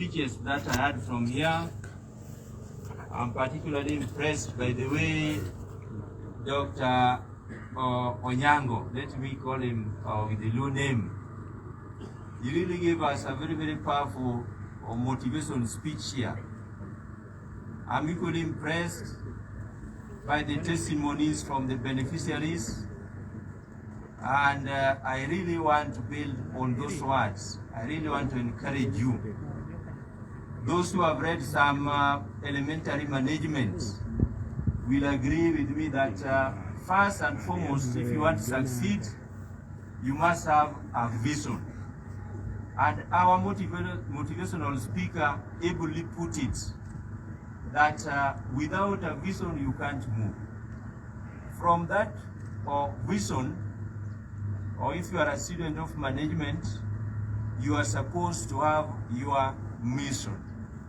speeches that I had from here. I'm particularly impressed by the way Dr. Onyango, let me call him with the low name, he really gave us a very, very powerful motivation speech here. I'm equally impressed by the testimonies from the beneficiaries, and I really want to build on those words. I really want to encourage you. Those who have read some elementary management will agree with me that first and foremost, if you want to succeed, you must have a vision. And our motivational speaker ably put it that without a vision, you can't move. From that vision, or if you are a student of management, you are supposed to have your mission.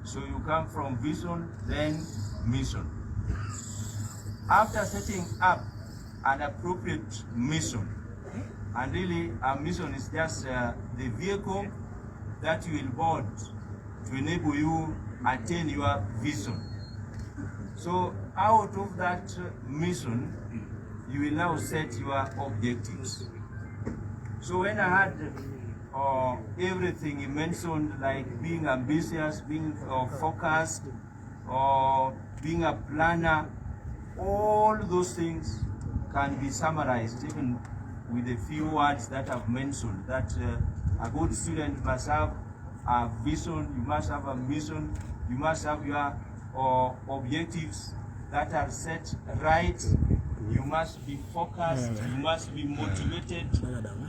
So you come from vision, then mission. After setting up an appropriate mission, and really a mission is just the vehicle that you will board to enable you attain your vision. So out of that mission, you will now set your objectives. So when I had everything you mentioned, like being ambitious, being focused, or being a planner, all those things can be summarized even with a few words that I've mentioned, that a good student must have a vision, you must have a mission, you must have your objectives that are set right, you must be focused, you must be motivated,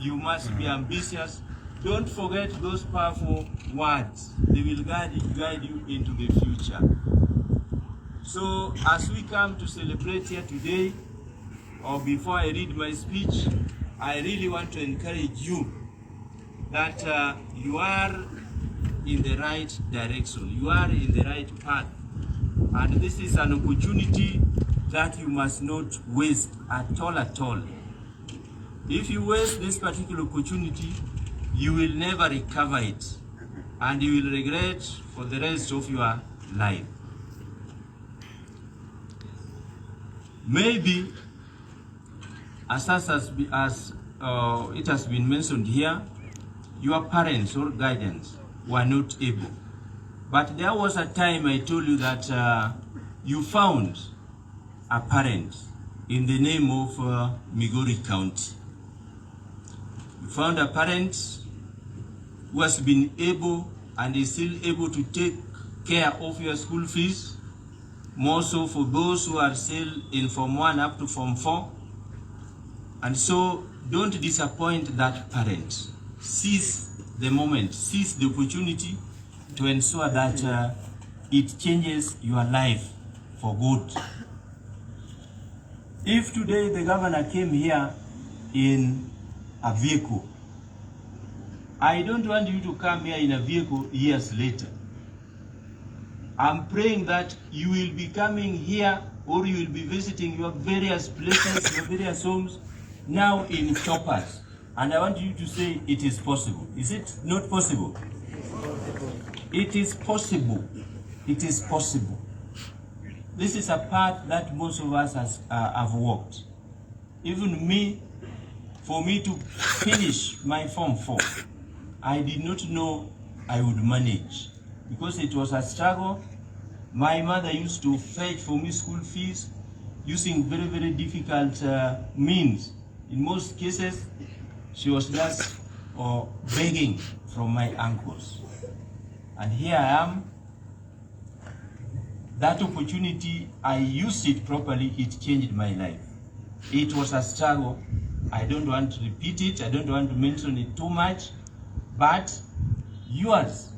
you must be ambitious. Don't forget those powerful words. They will guide you into the future. So as we come to celebrate here today, or before I read my speech, I really want to encourage you that you are in the right direction. You are in the right path. And this is an opportunity that you must not waste at all. If you waste this particular opportunity, you will never recover it, and you will regret for the rest of your life. Maybe, as it has been mentioned here, your parents or guardians were not able. But there was a time I told you that you found a parent in the name of Migori County. You found a parent who has been able and is still able to take care of your school fees, more so for those who are still in Form 1 up to Form 4. And so don't disappoint that parent. Seize the moment, seize the opportunity to ensure that it changes your life for good. If today the governor came here in a vehicle, I don't want you to come here in a vehicle years later. I'm praying that you will be coming here, or you will be visiting your various places, your various homes, now in choppers. And I want you to say it is possible. Is it not possible? It is possible. It is possible. This is a path that most of us have walked. Even me, for me to finish my Form 4, I did not know I would manage, because it was a struggle. My mother used to fetch for me school fees using very, very difficult means. In most cases, she was just begging from my uncles. And here I am. That opportunity, I used it properly, it changed my life. It was a struggle. I don't want to repeat it, I don't want to mention it too much, but yours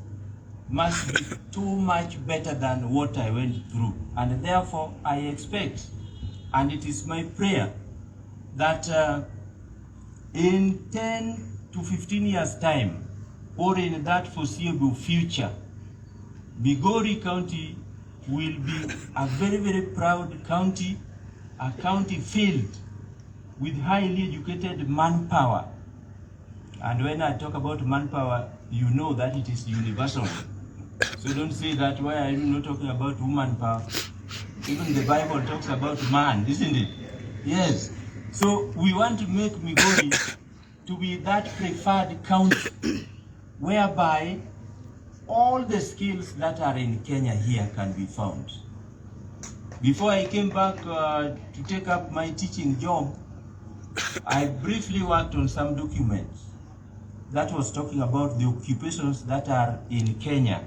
must be too much better than what I went through. And therefore, I expect, and it is my prayer, that in 10 to 15 years' time, or in that foreseeable future, Migori County will be a very, very proud county, a county filled with highly educated manpower. And when I talk about manpower, you know that it is universal. So So don't say that, why are you not talking about woman power? Even the Bible talks about man, isn't it? Yes. So we want to make Migori to be that preferred county whereby all the skills that are in Kenya here can be found. Before I came back to take up my teaching job, I briefly worked on some documents that was talking about the occupations that are in Kenya.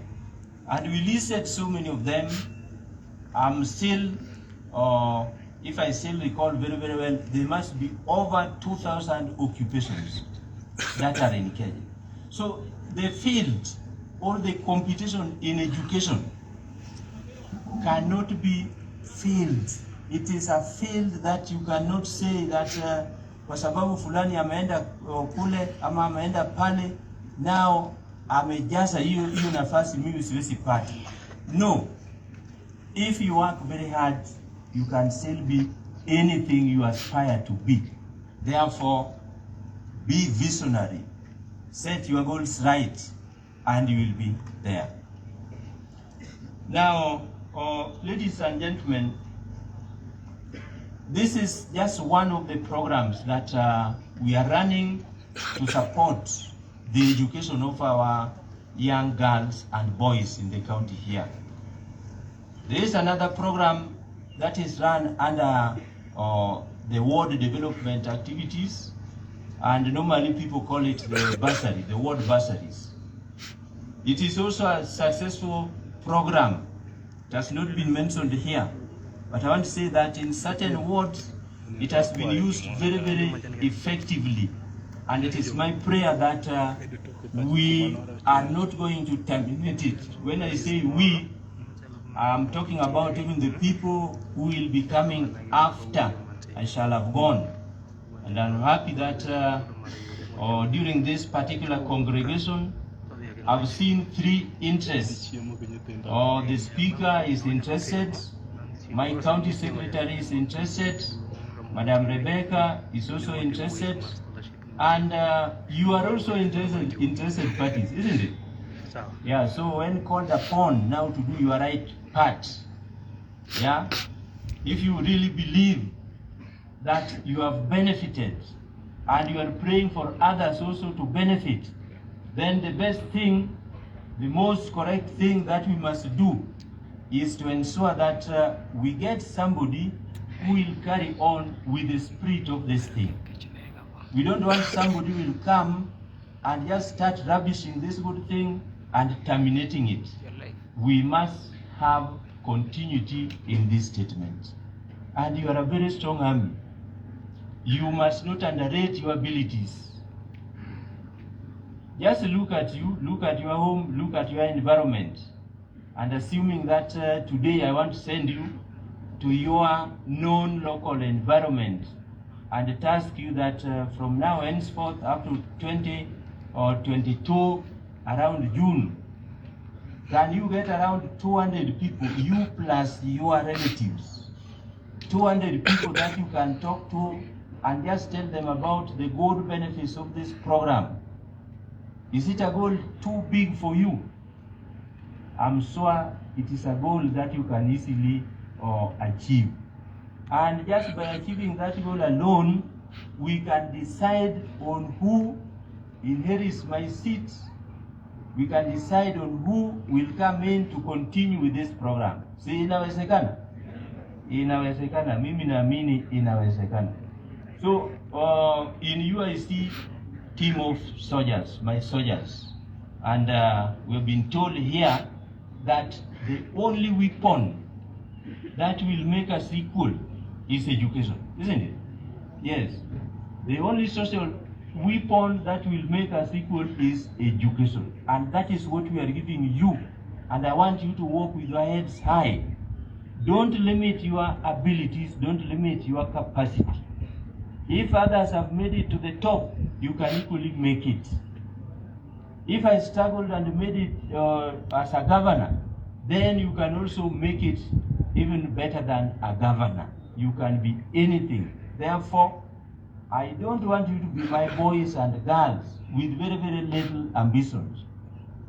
And we listed so many of them. I'm still, if I still recall very, very well, there must be over 2,000 occupations that are in Kenya. So the field or the competition in education cannot be filled. It is a field that you cannot say that kwa sababu fulani ameenda kule ama ameenda pale, now amejaza hiyo nafasi mimi siwezi pata. No. If you work very hard, you can still be anything you aspire to be. Therefore, be visionary. Set your goals right, and you will be there. Now, ladies and gentlemen, this is just one of the programs that we are running to support the education of our young girls and boys in the county here. There is another program that is run under the ward development activities, and normally people call it the bursary, the ward bursaries. It is also a successful program. It has not been mentioned here, but I want to say that in certain wards, it has been used very, very effectively. And it is my prayer that we are not going to terminate it. When I say we, I'm talking about even the people who will be coming after I shall have gone. And I'm happy that during this particular congregation, I've seen 3 interests. The speaker is interested, my county secretary is interested, Madam Rebecca is also interested, and you are also interested parties, isn't it? Yeah, so when called upon now to do your right part, yeah, if you really believe that you have benefited and you are praying for others also to benefit, then the best thing, the most correct thing that we must do is to ensure that we get somebody who will carry on with the spirit of this thing. We don't want somebody who will come and just start rubbishing this good thing and terminating it. We must have continuity in this statement. And you are a very strong army. You must not underrate your abilities. Just look at you, look at your home, look at your environment. And assuming that today I want to send you to your known local environment and task you that from now henceforth up to 20 or 22 around June, can you get around 200 people, you plus your relatives, 200 people that you can talk to and just tell them about the good benefits of this program? Is it a goal too big for you? I'm sure it is a goal that you can easily achieve. And just by achieving that goal alone, we can decide on who inherits my seat. We can decide on who will come in to continue with this program. See, inawezekana? Inawezekana. Mimi naamini inawezekana. So, in UIC team of soldiers, my soldiers, and we've been told here that the only weapon that will make us equal is education, isn't it? Yes. The only social weapon that will make us equal is education. And that is what we are giving you. And I want you to walk with your heads high. Don't limit your abilities, don't limit your capacity. If others have made it to the top, you can equally make it. If I struggled and made it as a governor, then you can also make it even better than a governor. You can be anything. Therefore, I don't want you to be my boys and girls with very, very little ambitions.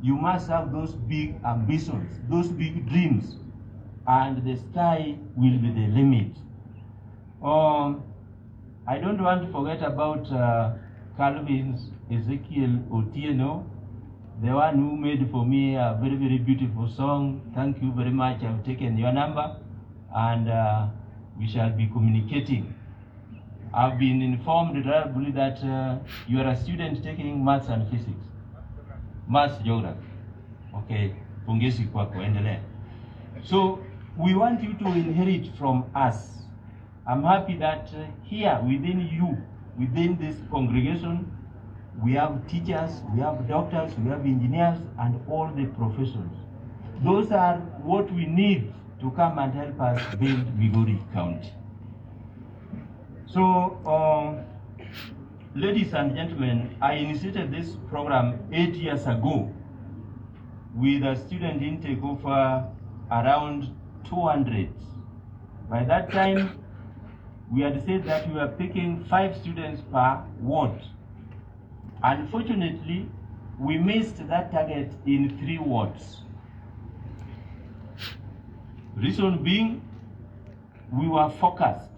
you must have those big ambitions, those big dreams, and the sky will be the limit. I don't want to forget about Calvin's Ezekiel Otieno, the one who made for me a very, very beautiful song. Thank you very much. I've taken your number, and we shall be communicating. I've been informed reliably that you are a student taking maths and physics. Maths, geography. Okay, pongezi kwako, endelea. So, we want you to inherit from us. I'm happy that here within you, within this congregation, we have teachers, we have doctors, we have engineers, and all the professions. Those are what we need to come and help us build Migori County. So, ladies and gentlemen, I initiated this program 8 years ago with a student intake of around 200. By that time, we had said that we were picking 5 students per ward. Unfortunately, we missed that target in 3 wards. Reason being, we were focused.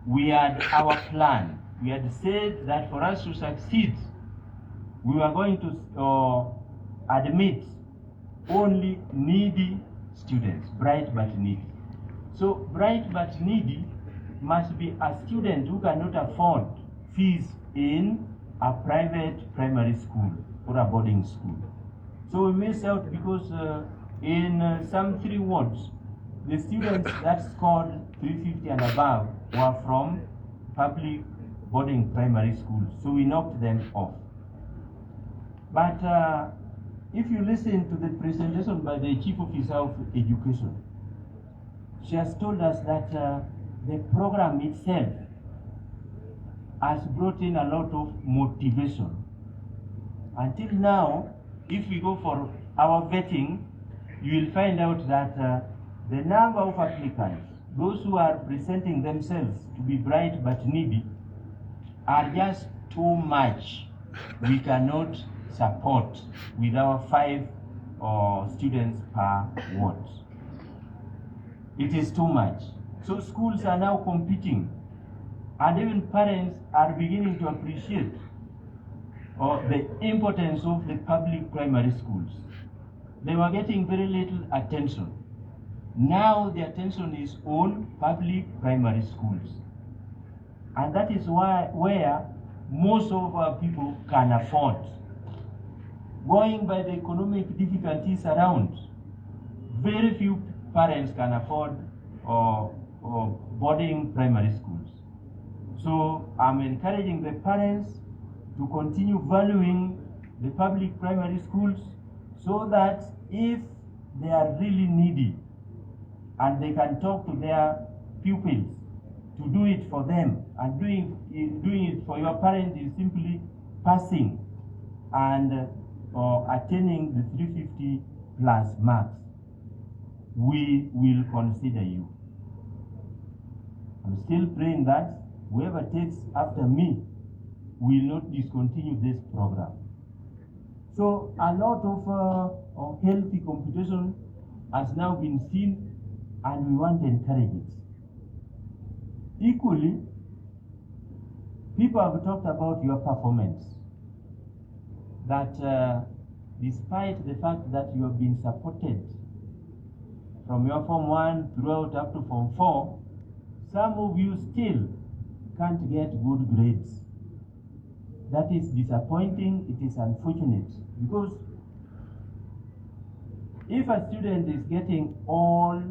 We had our plan. We had said that for us to succeed, we were going to admit only needy students, bright but needy. So bright but needy must be a student who cannot afford fees in a private primary school or a boarding school. So we missed out because in some 3 wards, the students that scored 350 and above were from public boarding primary schools. So we knocked them off. But if you listen to the presentation by the Chief Officer of Education, she has told us that the program itself has brought in a lot of motivation. Until now, if we go for our vetting, you will find out that the number of applicants, those who are presenting themselves to be bright but needy, are just too much. We cannot support with our 5 students per ward. It is too much. So schools are now competing, and even parents are beginning to appreciate the importance of the public primary schools. They were getting very little attention. Now the attention is on public primary schools. And that is where most of our people can afford. Going by the economic difficulties around, very few parents can afford boarding primary schools. So I'm encouraging the parents to continue valuing the public primary schools so that if they are really needy and they can talk to their pupils to do it for them, and doing it for your parent is simply passing and attaining the 350 plus marks, we will consider you. I'm still praying that whoever takes after me will not discontinue this program. So a lot of healthy competition has now been seen, and we want to encourage it. Equally, people have talked about your performance, that despite the fact that you have been supported from your Form 1 throughout up to Form 4, some of you still can't get good grades. That is disappointing, it is unfortunate, because if a student is getting all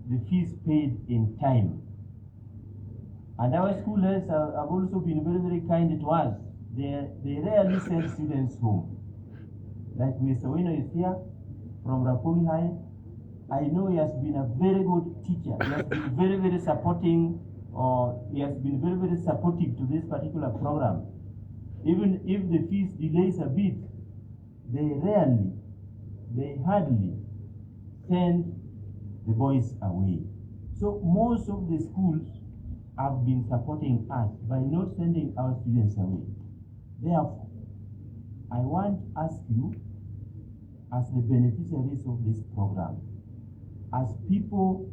the fees paid in time, and our school heads have also been very, very kind to us, they rarely send students home. Like Mr. Wino is here from Rapui High. I know he has been a very good teacher. He has been very, very supporting, he has been very, very supportive to this particular program. Even if the fees delays a bit, they hardly send the boys away. So most of the schools have been supporting us by not sending our students away. Therefore, I want to ask you as the beneficiaries of this program, as people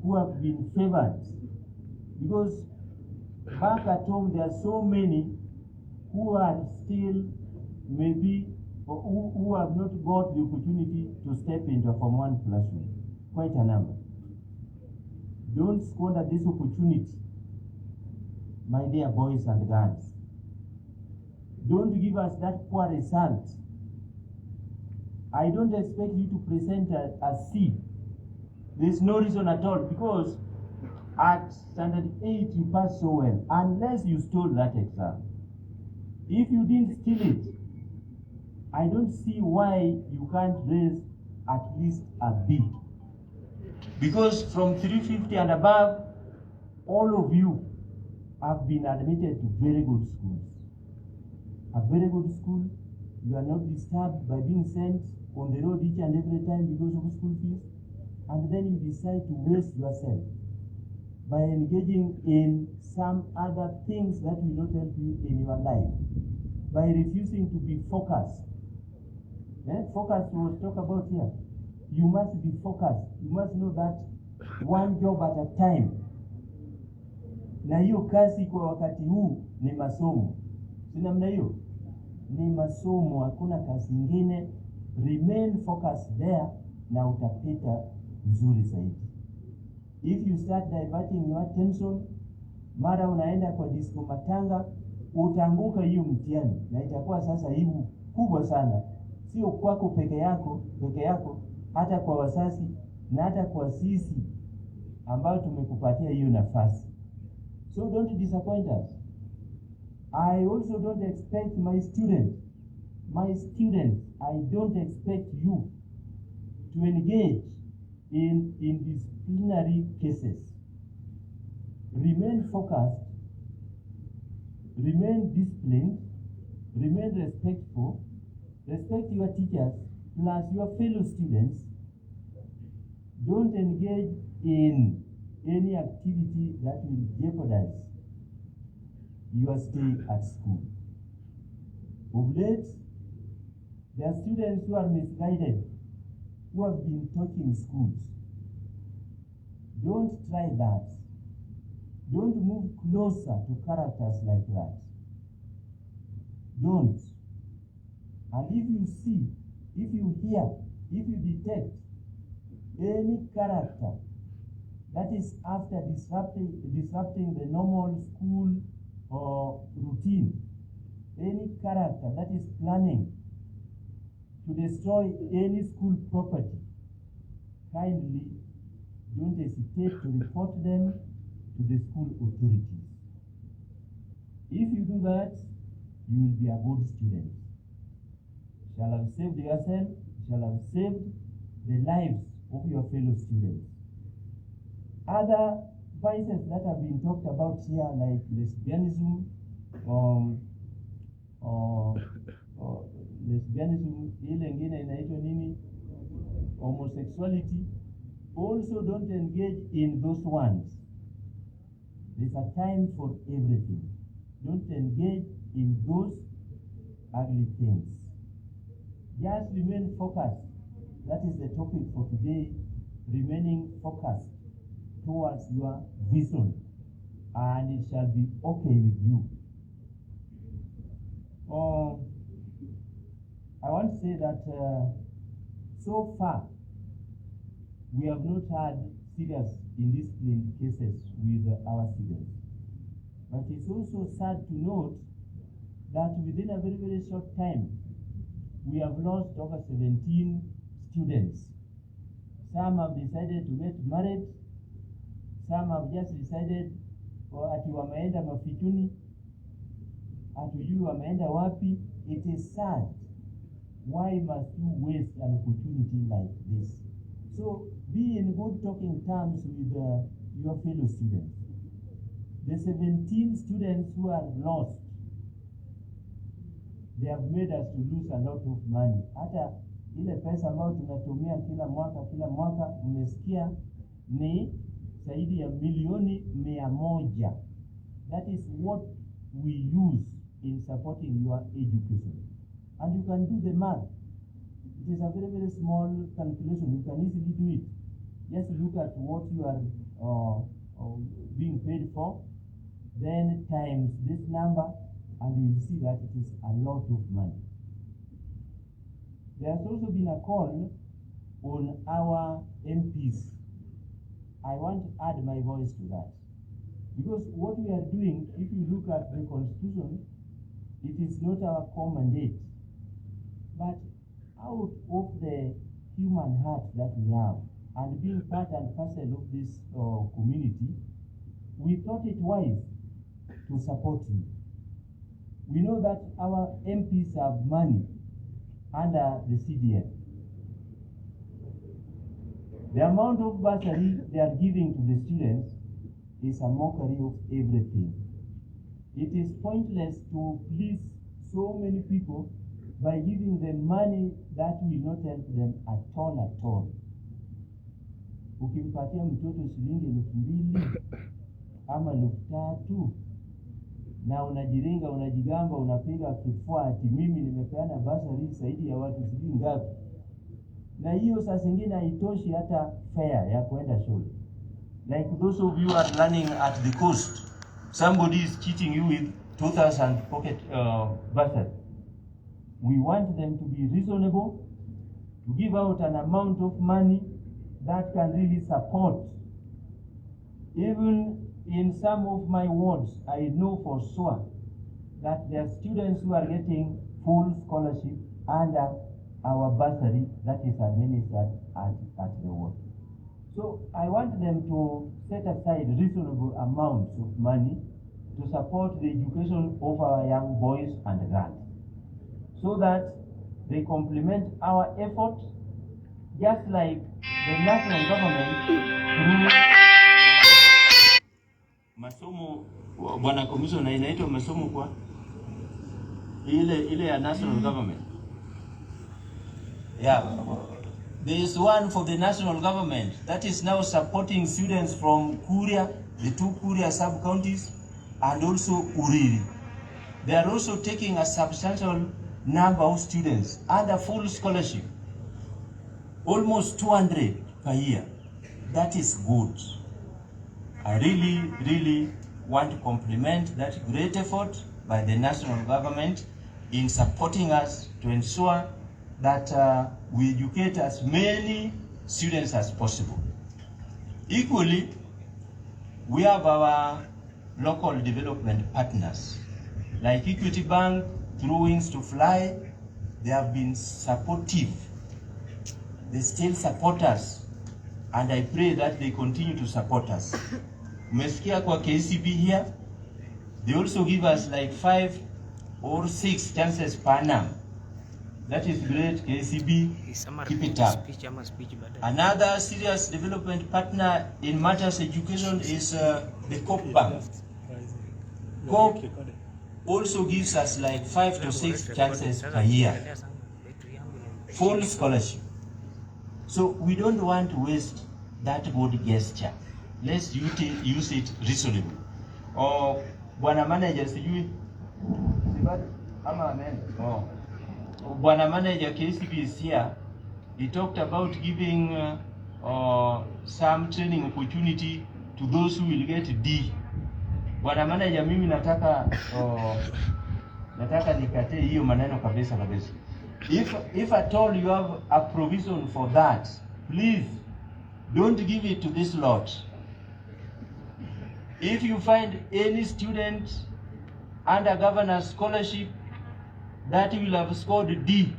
who have been favored, because back at home there are so many who are still maybe or who have not got the opportunity to step into a Form 1 classroom. Quite a number. Don't squander this opportunity, my dear boys and girls. Don't give us that poor result. I don't expect you to present a C. There's no reason at all, because at standard 8 you passed so well, unless you stole that exam. If you didn't steal it, I don't see why you can't raise at least a B. Because from 350 and above, all of you have been admitted to very good schools. A very good school, you are not disturbed by being sent on the road each and every time because of school fees, and then you decide to waste yourself by engaging in some other things that will not help you in your life, by refusing to be focused. Focus was talked about here. You must be focused. You must know that one job at a time. Na hiyo kazi kwa wakati huu ni masomo. Si namna hiyo? Ni masomo, hakuna kazi nyingine. Remain focused there na utapita mzuri zaidi. If you start diverting your attention, mara unaenda kwa disco matanga, utaanguka hiyo mtihani na itakuwa sasa hivu kubwa sana. Sio kwako peke yako, hata kwa wazazi na hata kwa sisi ambao tumekupatia hiyo nafasi. So don't disappoint us. I also don't expect my students, I don't expect you to engage in disciplinary cases. Remain focused, remain disciplined, remain respectful, respect your teachers plus your fellow students. Don't engage in any activity that will jeopardize your stay at school. Of late, there are students who are misguided, who have been touching schools. Don't try that. Don't move closer to characters like that. Don't. And if you see, if you hear, if you detect any character that is after disrupting the normal school or routine, any character that is planning to destroy any school property, kindly don't hesitate to report them to the school authorities. If you do that, you will be a good student. You shall have saved yourself, you shall have saved the lives of your fellow students. Other vices that have been talked about here, like lesbianism, ile ingine inaitwa nini, homosexuality, also don't engage in those ones. There's a time for everything. Don't engage in those ugly things. Just remain focused. That is the topic for today, remaining focused towards your vision, and it shall be okay with you. I want to say that so far we have not had serious indiscipline cases with our students. But it's also sad to note that within a very, very short time, we have lost over 17 students. Some have decided to get married. Some have just decided ati wameenda mafichuni, hatujui wameenda wapi. It is sad. Why must you waste an opportunity like this? So be in good talking terms with your fellow students. The 17 students who are lost, they have made us to lose a lot of money. Hata ile pesa ambayo tunatumia kila mwaka mmesikia ni zaidi ya milioni 100. That is what we use in supporting your education. And you can do the math. It is a very, very small calculation. You can easily do it. Just look at what you are being paid for, then times this number, and you will see that it is a lot of money. There has also been a call on our MPs. I want to add my voice to that. Because what we are doing, if you look at the Constitution, it is not our core mandate. But out of the human heart that we have, and being part and parcel of this community, we thought it wise to support you. We know that our MPs have money under the CDN. The amount of bursary they are giving to the students is a mockery of everything. It is pointless to please so many people by giving them money that will not help them at all. Ukimpatia mtoto shilingi 2,000 ama 3,000 na unajiringa, unajigamba, unapiga kifua ati mimi nimepeana bursary zaidi ya watu sijui ngapi, na hiyo saa zingine haitoshi hata fare ya kwenda shule. Like those of you are learning at the coast, somebody is cheating you with 2,000 pocket bursary. We want them to be reasonable, to give out an amount of money that can really support. Even in some of my wards, I know for sure that there are students who are getting full scholarship under our bursary that is administered at the ward. So I want them to set aside reasonable amounts of money to support the education of our young boys and girls, so that they complement our efforts, just like the national government through masomo. Bwana Commissioner, inaitwa masomo kwa ile ya national government. Yeah, there is one for the national government that is now supporting students from Kuria, the 2 Kuria sub-counties, and also Uriri. They are also taking a substantial number of students under full scholarship, almost 200 per year. That is good. I really want to compliment that great effort by the national government in supporting us to ensure that we educate as many students as possible. Equally, we have our local development partners, like Equity Bank, through Wings to Fly. They have been supportive. They still support us, and I pray that they continue to support us. Umesikia kwa KCB here, they also give us like 5 or 6 chances per annum. That is great, KCB, keep it up. Another serious development partner in matters education is the COP Bank. COP also gives us like 5 to 6 chances per year, full scholarship. So we don't want to waste that good gesture. Let's use it reasonably. Or Bwana Manager, sijui ama amen. Bwana Manager KCB is here. He talked about giving some training opportunity to those who will get D. Bwana Manager, mimi nataka nikate hiyo maneno kabisa. If at all you have a provision for that, please don't give it to this lot. If you find any student under governor's scholarship that will have scored D,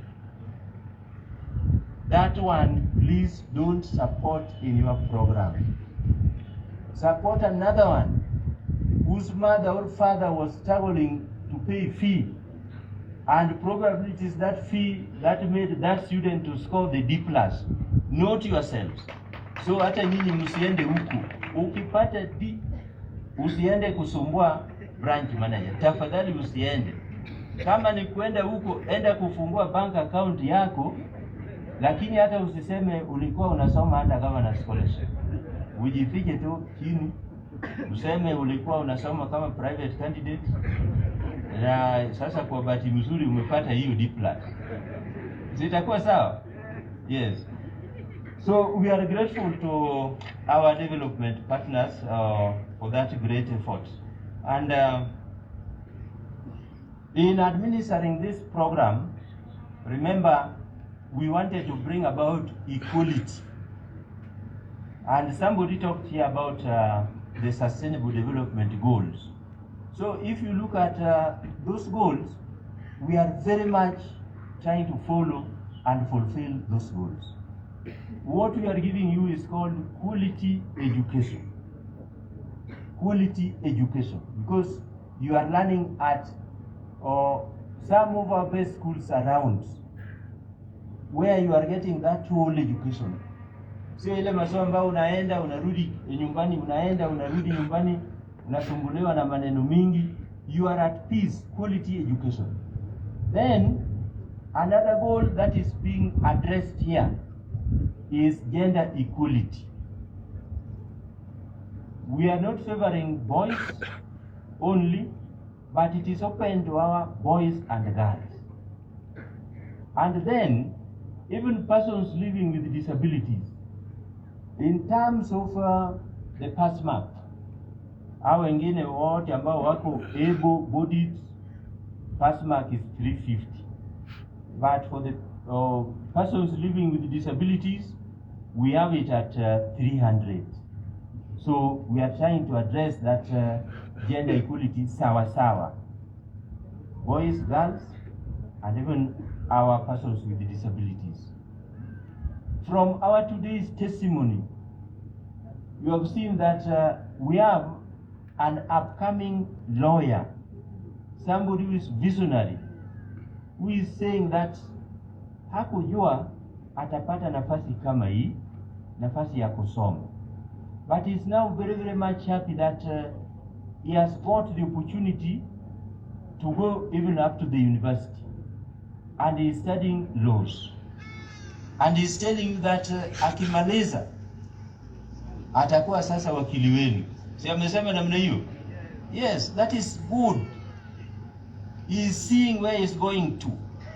that one, please don't support in your program. Support another one whose mother or father was struggling to pay fee, and probably it is that fee that made that student to score the D+. Note yourselves. So hata nyinyi msiende huku. Ukipata D, usiende kusumbua branch manager. Tafadhali usiende. Kama ni kwenda huko, enda kufungua bank account yako, lakini hata usiseme ulikuwa unasoma hata kama na scholarship. Ujifiche tu chini, useme ulikuwa unasoma kama private candidate, na sasa kwa bahati mzuri umepata hiyo D+. Zitakuwa sawa? Yes. So we are grateful to our development partners for that great effort. And in administering this program, remember, we wanted to bring about equality. And somebody talked here about the Sustainable Development Goals. So if you look at those goals, we are very much trying to follow and fulfill those goals. What we are giving you is called quality education. Quality education, because you are learning at some of our best schools around, where you are getting that whole education. Sio ile masomo ambayo unaenda unarudi nyumbani, unaenda unarudi nyumbani, unasumbuliwa na maneno mingi. You are at peace. Quality education. Then another goal that is being addressed here is gender equality. We are not favoring boys only, but it is open to our boys and girls. And then even persons living with disabilities. In terms of the pass mark, hao wengine wote ambao wako able-bodied, pass mark is 350. But for the persons living with disabilities, we have it at 300. So we are trying to address that gender equality sawa. Boys, girls, and even our persons with disabilities. From our today's testimony, you have seen that we have an upcoming lawyer, somebody who is visionary, who is saying that hakujua atapata nafasi kama hii, nafasi ya kusoma. But he's now very much happy that he has got the opportunity to go even up to the university. And he is studying laws. And he's telling you that akimaliza atakuwa sasa wakili wenu. Si amesema namna hiyo? Yes, that is good. He is seeing where he is going to.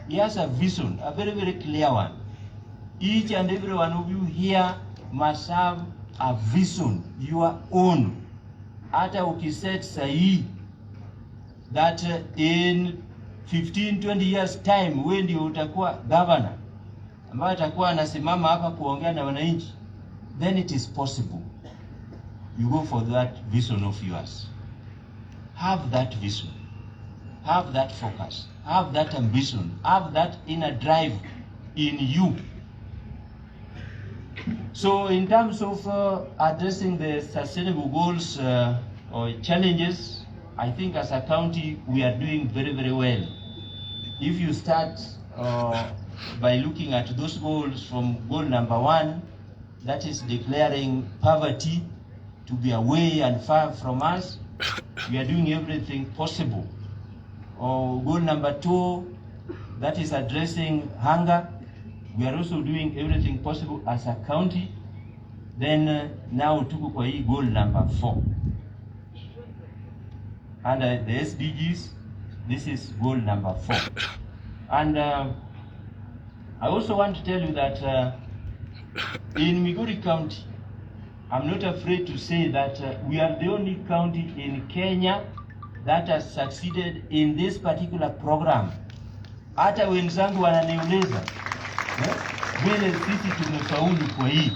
He has a vision, a very clear one. Each and every one of you here must have a vision, your own. Hata ukiset sahi that in 15-20 years time wewe ndio utakuwa governor, ambaye atakuwa anasimama hapa kuongea na wananchi, then it is possible. You go for that vision of yours. Have that vision. Have that focus. Have that ambition. Have that inner drive in you. So in terms of addressing the sustainable goals or challenges, I think as a county we are doing very well. If you start by looking at those goals from goal number 1, that is declaring poverty to be away and far from us, we are doing everything possible. Or goal number 2, that is addressing hunger, we are also doing everything possible as a county. Then now tuko kwa hii goal number 4. Under the SDGs, this is goal number 4. And I also want to tell you that in Migori County, I'm not afraid to say that we are the only county in Kenya that has succeeded in this particular program. Hata wenzangu wananiuliza vile sisi tumefaulu kwa hii.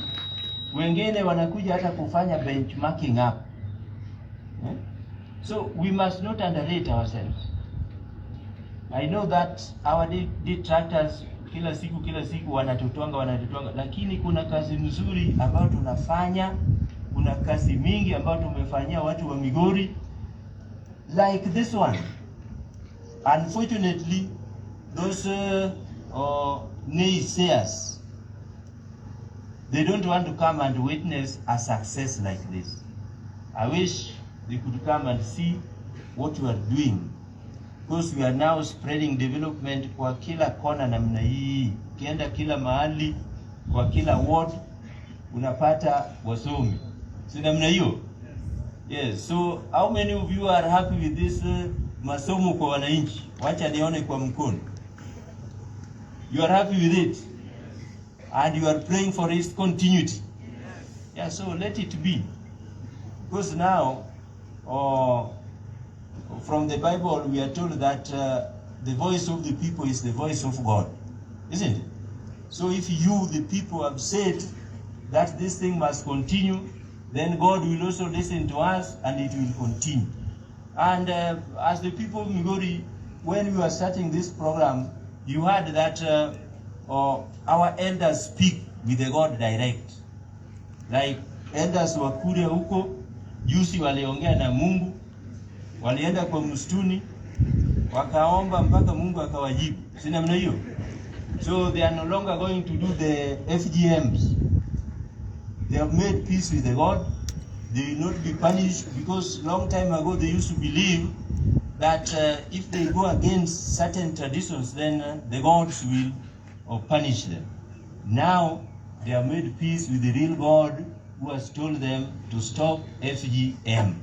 Wengine wanakuja hata kufanya benchmarking up. So we must not underrate ourselves. I know that our detractors kila siku wanatutwanga, lakini kuna kazi nzuri ambayo tunafanya, kuna kazi mingi ambayo tumefanyia watu wa Migori, like this one. Unfortunately, those naysayers, they don't want to come and witness a success like this. I wish they could come and see what we are doing, because we are now spreading development kwa kila kona namna hii. Kienda kila mahali, kwa kila ward unapata wasomi. Si namna hiyo? Yes. So how many of you are happy with this masomo kwa wananchi? Wacha nione kwa mkono. You are happy with it? and you are praying for its continuity. Yeah, so let it be. Because now, from the Bible, we are told that the voice of the people is the voice of God, isn't it? So if you, the people, have said that this thing must continue, then God will also listen to us and it will continue. And as the people of Migori, when we were starting this program, you heard that our elders speak with the God direct. Like elders wa kule huko, juzi waliongea na Mungu, walienda kwa msituni, wakaomba mpaka Mungu akawajibu. Si namna hiyo? So they are no longer going to do the FGMs. They have made peace with the God. They will not be punished, because long time ago they used to believe that if they go against certain traditions, then the gods will punish them. Now they have made peace with the real God who has told them to stop FGM.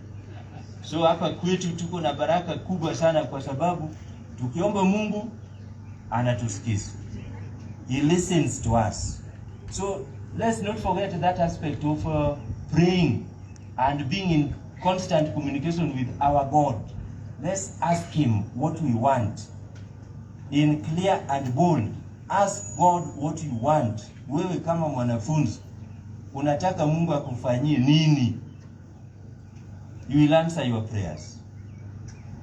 So hapa kwetu tuko na baraka kubwa sana, kwa sababu tukiomba Mungu anatusikiza. He listens to us. So let's not forget that aspect of praying and being in constant communication with our God. Let's ask him what we want in clear and bold. Ask God what you want. Wewe kama mwanafunzi, unataka Mungu akufanyie nini? You will answer your prayers.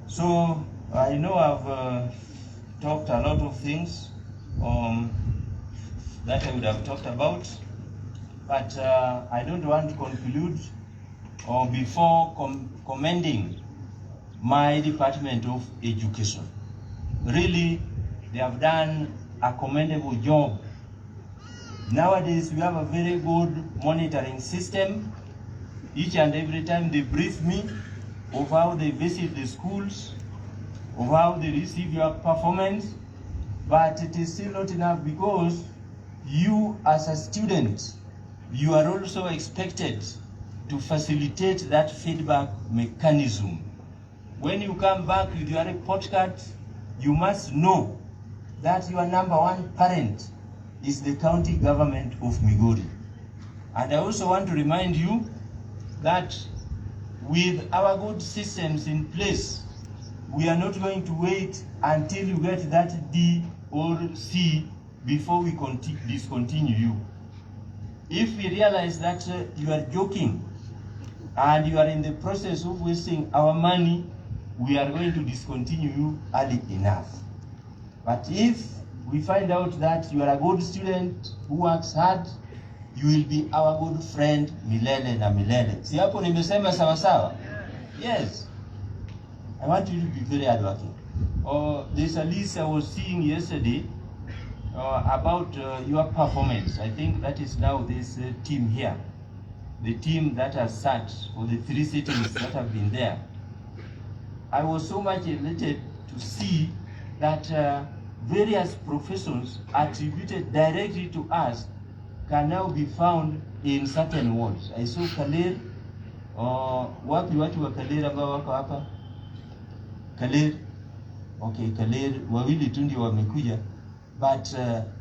So I know I've talked a lot of things that I would have talked about, but I don't want to conclude before commending my Department of Education. Really, they have done a commendable job. Nowadays, we have a very good monitoring system. Each and every time they brief me of how they visit the schools, of how they receive your performance, but it is still not enough, because you as a student, you are also expected to facilitate that feedback mechanism. When you come back with your report card, you must know that your number one parent is the county government of Migori. And I also want to remind you that with our good systems in place, we are not going to wait until you get that D or C before we discontinue you. If we realize that you are joking and you are in the process of wasting our money, we are going to discontinue you early enough. But if we find out that you are a good student who works hard, you will be our good friend milele na milele. Si hapo nimesema sawa sawa? Yes. I want you to be very hardworking. There's a list I was seeing yesterday about your performance. I think that is now this team here. The team that has sat for the 3 sittings that have been there. I was so much elated to see that various professions attributed directly to us can now be found in certain wards. I saw Kaler, wapi watu wa Kaler ambao wako hapa? Kaler, okay, Kaler, wawili tu ndio wamekuja. But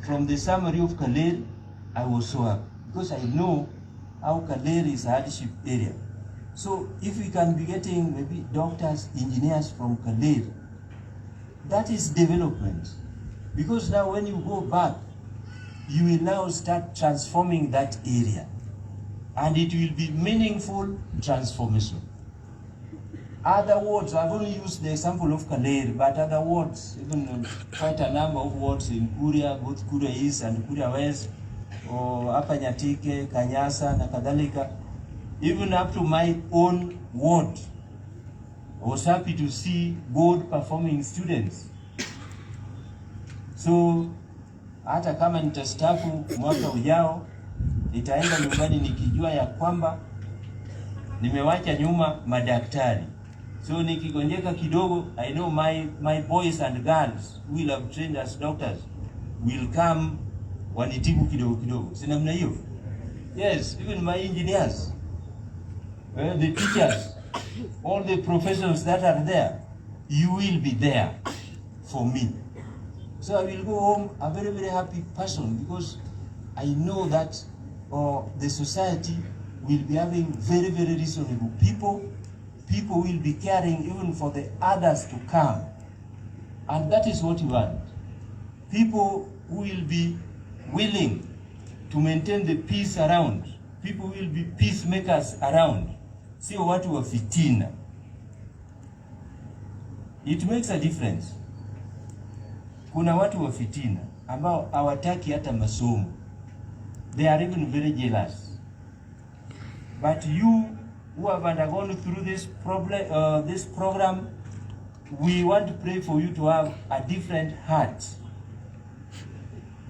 from the summary of Kaler, I was so happy, because I know how Kaler is a hardship area. So if we can be getting maybe doctors, engineers from Kaler, that is development. Because now when you go back, you will now start transforming that area. And it will be meaningful transformation. Other wards, I've only used the example of Kaler, but other wards, even quite a number of wards in Kuria, both Kuria East and Kuria West, or hapa Nyatike, Kanyasa, na kadhalika, even up to my own ward, I was happy to see good performing students. So, hata kama nitastaafu mwaka ujao, nitaenda nyumbani nikijua ya kwamba nimewacha nyuma madaktari. So nikigonjeka kidogo, I know my boys and girls who will have trained as doctors will come wanitibu kidogo kidogo. Si namna hiyo? Yes, even my engineers, the teachers, all the professions that are there, you will be there for me. So I will go home a very, very happy person, because I know that the society will be having very, very reasonable people. People will be caring even for the others to come. And that is what we want. People who will be willing to maintain the peace around. People will be peacemakers around. Sio watu wa fitina. It makes a difference. Kuna watu wa fitina ambao hawataki hata masomo. They are even very jealous. But you who have undergone through this program, we want to pray for you to have a different heart.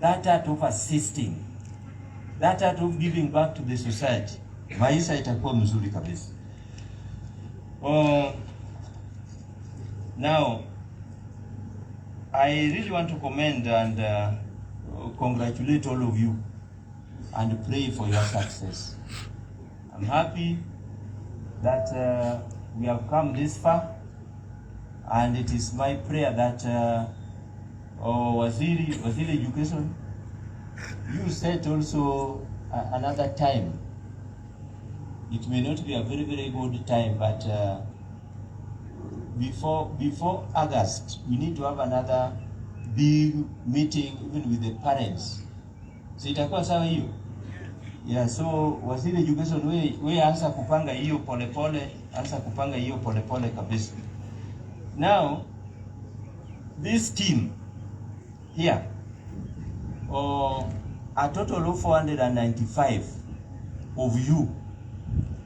That heart of assisting. That heart of giving back to the society. Maisha itakuwa mzuri kabisa. Now, I really want to commend and congratulate all of you and pray for your success. I'm happy that we have come this far, and it is my prayer that Waziri Education, you said also another time. It may not be a very, very good time, but before August, we need to have another big meeting even with the parents. So itakuwa sawa hiyo? Yeah, so Waziri Education, we anza kupanga hiyo polepole kabisa. Now, this team here, a total of 495 of you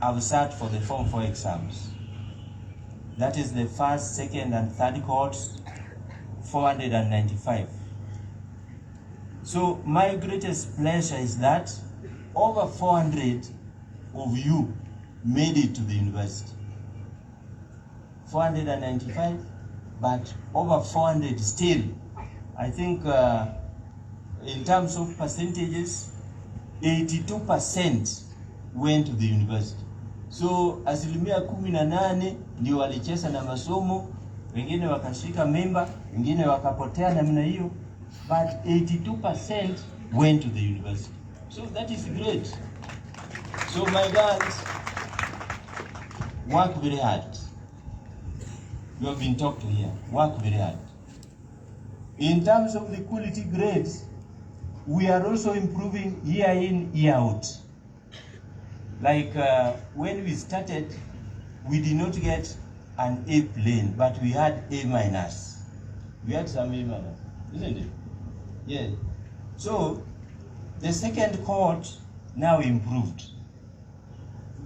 have sat for the Form 4 exams. That is the first, second, and third cohorts, 495. So my greatest pleasure is that over 400 of you made it to the university. 495, but over 400 still. I think in terms of percentages, 82% went to the university. So asilimia 18 ndio walicheza na masomo, wengine wakashika memba, wengine wakapotea namna hiyo, but 82% went to the university. So that is great. So my girls, work very hard. You have been talked to here. Work very hard. In terms of the quality grades, we are also improving year in, year out. Like when we started, we did not get an A plane, but we had A minus. We had some A minus, isn't it? Yeah. So the second cohort now improved.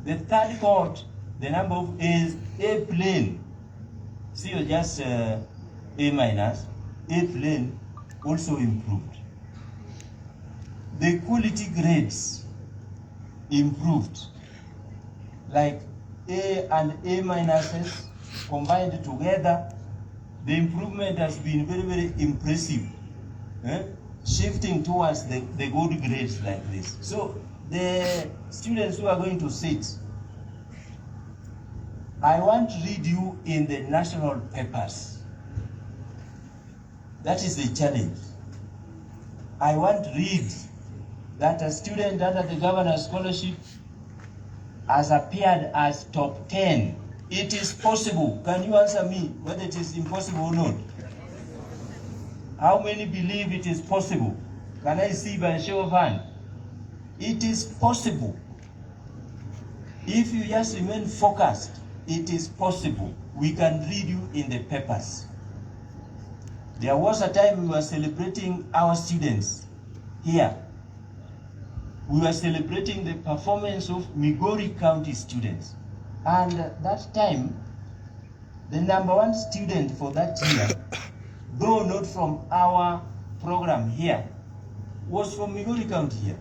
The third cohort, the number of A's, A plane. See, so just A minus, A plane also improved. The quality grades improved. Like A and A minuses combined together, the improvement has been very, very impressive. Shifting towards the good grades like this. So the students who are going to sit, I want to read you in the national papers. That is the challenge. I want to read that a student under the governor's scholarship has appeared as top 10. It is possible. Can you answer me whether it is impossible or not? How many believe it is possible? Can I see by a show of hand? It is possible. If you just remain focused, it is possible. We can read you in the papers. There was a time we were celebrating our students here. We were celebrating the performance of Migori County students. And that time, the number one student for that year, though not from our program here, was from Migori County here.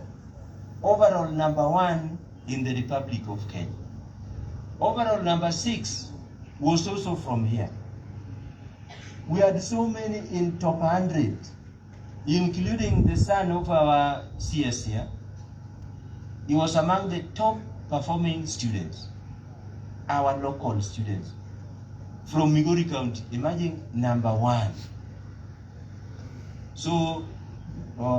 Overall number 1 in the Republic of Kenya. Overall number 6 was also from here. We had so many in top 100, including the son of our CS here. He was among the top performing students, our local students from Migori County. Imagine number 1. So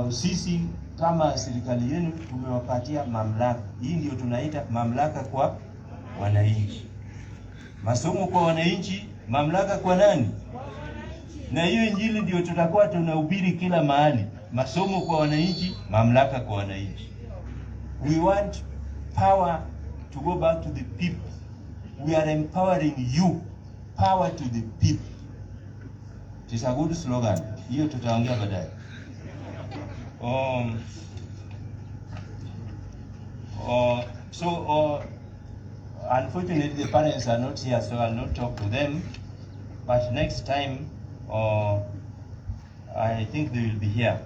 sisi kama serikali yenu tumewapatia mamlaka. Hii ndio tunaita mamlaka kwa wananchi. Masomo kwa wananchi, mamlaka kwa nani? Na hiyo injili ndio tutakuwa tunahubiri kila mahali. Masomo kwa wananchi, mamlaka kwa wananchi. We want power to go back to the people. We are empowering you. Power to the people. It is a good slogan. Hiyo tutaongea baadaye. Unfortunately the parents are not here, so I'll not talk to them. But next time, I think they will be here.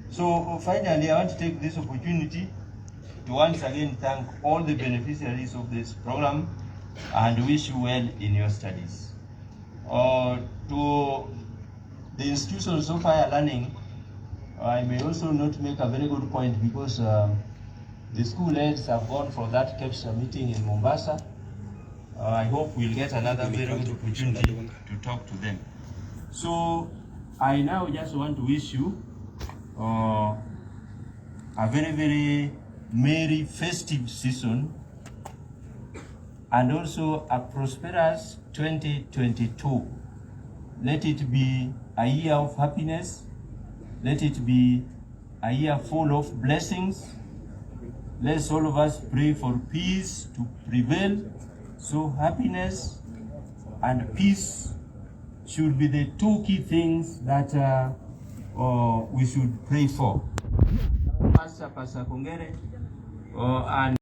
So finally, I want to take this opportunity to once again thank all the beneficiaries of this program and wish you well in your studies. To the institutions of higher learning, I may also not make a very good point because the school heads have gone for that capture meeting in Mombasa. I hope we'll get another very good opportunity to talk to them. So I now just want to wish you a very, very merry festive season and also a prosperous 2022. Let it be a year of happiness. Let it be a year full of blessings. Let's all of us pray for peace to prevail. So happiness and peace should be the two key things that we should pray for. Pastor Kongere and